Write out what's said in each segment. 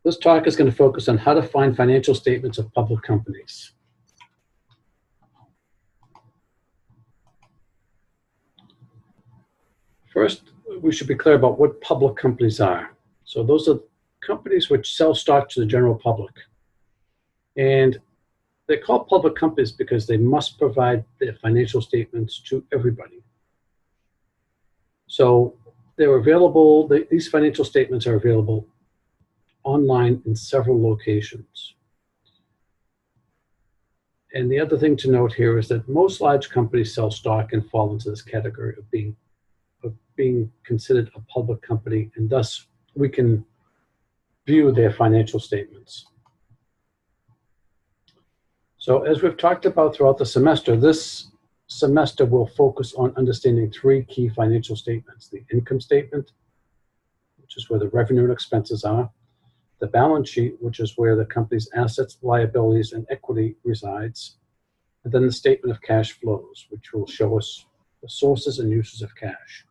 This talk is going to focus on how to find financial statements of public companies. First, we should be clear about what public companies are. So those are companies which sell stock to the general public. And they're called public companies because they must provide their financial statements to everybody. So they're available, these financial statements are available online in several locations. And the other thing to note here is that most large companies sell stock and fall into this category of being considered a public company, and thus we can view their financial statements. So as we've talked about throughout the semester, this semester will focus on understanding three key financial statements: the income statement, which is where the revenue and expenses are; the balance sheet, which is where the company's assets, liabilities, and equity resides; and then the statement of cash flows, which will show us the sources and uses of cash.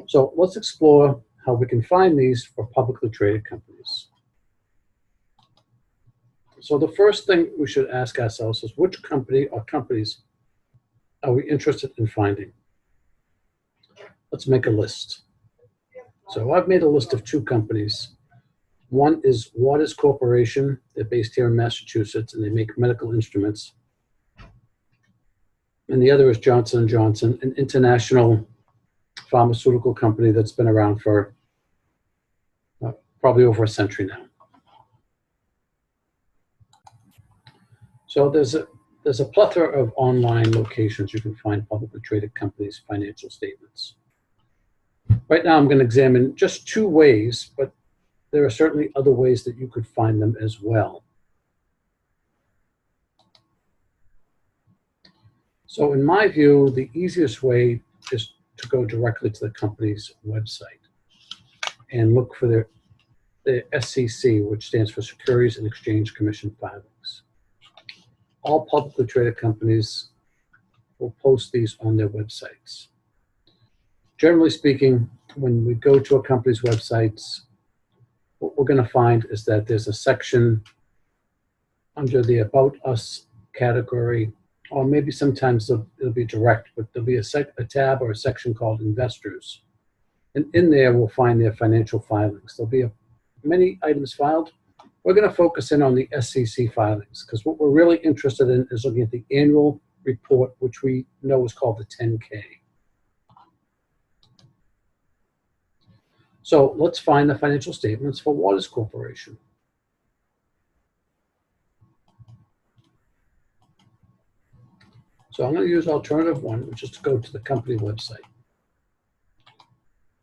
So let's explore how we can find these for publicly traded companies. So the first thing we should ask ourselves is, which company or companies are we interested in finding? Let's make a list. So I've made a list of two companies. One is Waters Corporation. They're based here in Massachusetts, and they make medical instruments. And the other is Johnson & Johnson, an international pharmaceutical company that's been around for probably over a century now. So there's a plethora of online locations you can find publicly traded companies' financial statements. Right now I'm going to examine just two ways, but there are certainly other ways that you could find them as well. So in my view, the easiest way is to go directly to the company's website and look for the SEC, which stands for Securities and Exchange Commission filings. All publicly traded companies will post these on their websites. Generally speaking, when we go to a company's websites, what we're going to find is that there's a section under the About Us category, or maybe sometimes it'll be direct, but there'll be a tab or a section called Investors. And in there, we'll find their financial filings. There'll be many items filed. We're going to focus in on the SEC filings, because what we're really interested in is looking at the annual report, which we know is called the 10K. So let's find the financial statements for Waters Corporation. So I'm going to use alternative one, which is to go to the company website.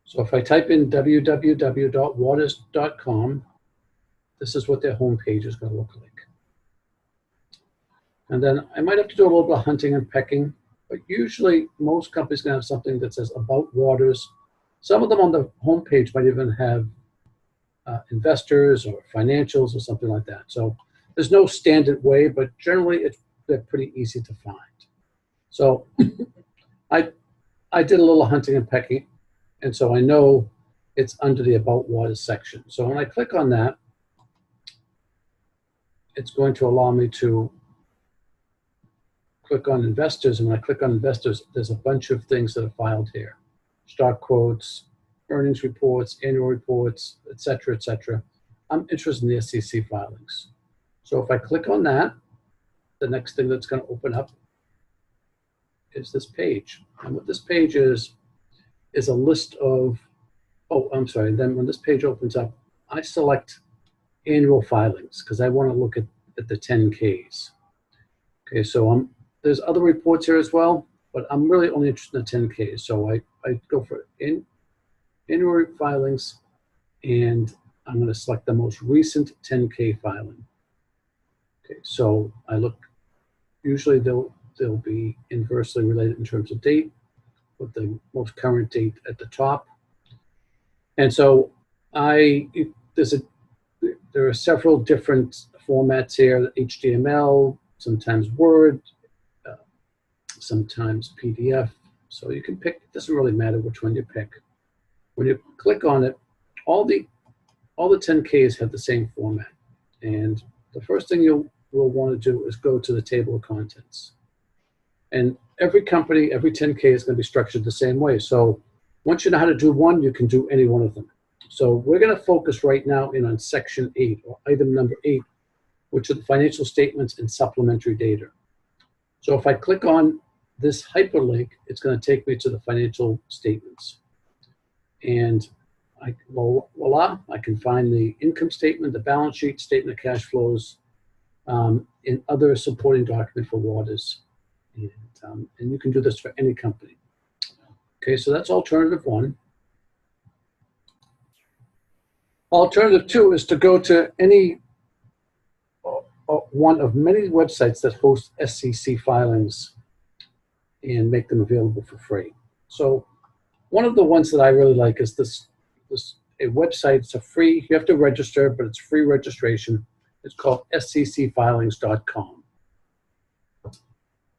So if I type in www.waters.com, this is what their homepage is going to look like. And then I might have to do a little bit of hunting and pecking, but usually most companies can have something that says About Waters. Some of them on the homepage might even have investors or financials or something like that. So there's no standard way, but generally they're pretty easy to find. So I did a little hunting and pecking, and so I know it's under the About Waters section. So when I click on that, it's going to allow me to click on Investors. And when I click on Investors, there's a bunch of things that are filed here: stock quotes, earnings reports, annual reports, et cetera, et cetera. I'm interested in the SEC filings. So if I click on that, the next thing that's going to open up is this page. And what this page is a list of, then when this page opens up, I select annual filings because I want to look at the 10Ks. Okay, so there's other reports here as well, but I'm really only interested in the 10Ks. So I go for annual filings, and I'm going to select the most recent 10K filing. Okay, so I look, usually they'll be inversely related in terms of date, with the most current date at the top. And so there are several different formats here: HTML, sometimes Word, sometimes PDF. So you can pick, it doesn't really matter which one you pick. When you click on it, all the all the 10Ks have the same format. And the first thing you'll want to do is go to the table of contents. And every company, every 10K is going to be structured the same way. So once you know how to do one, you can do any one of them. So we're going to focus right now in on section 8, or item number 8, which are the financial statements and supplementary data. So if I click on this hyperlink, it's going to take me to the financial statements. And voila, I can find the income statement, the balance sheet, statement of cash flows, and other supporting document for Waters. And you can do this for any company. Okay, so that's alternative 1. Alternative 2 is to go to any one of many websites that host SEC filings and make them available for free. So one of the ones that I really like is this a website. It's a free, you have to register, but it's free registration. It's called scfilings.com.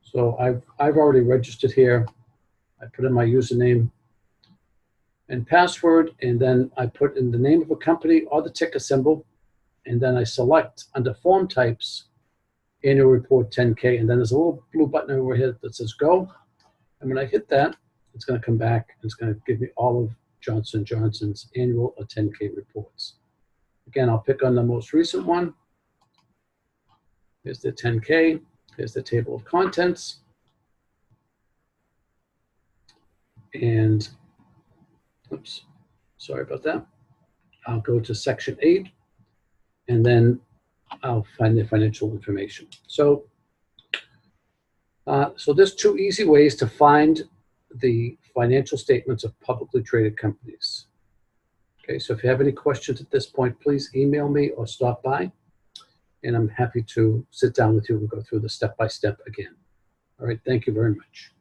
So I've already registered here. I put in my username and password, and then I put in the name of a company or the ticker symbol, and then I select under form types, annual report 10K, and then there's a little blue button over here that says go. And when I hit that, it's going to come back and it's going to give me all of Johnson & Johnson's annual or 10K reports. Again, I'll pick on the most recent one. Here's the 10K. Here's the table of contents. And, oops, sorry about that. I'll go to section 8, and then I'll find the financial information. So there's 2 easy ways to find the financial statements of publicly traded companies. Okay, so if you have any questions at this point, please email me or stop by, and I'm happy to sit down with you and go through the step-by-step again. All right, thank you very much.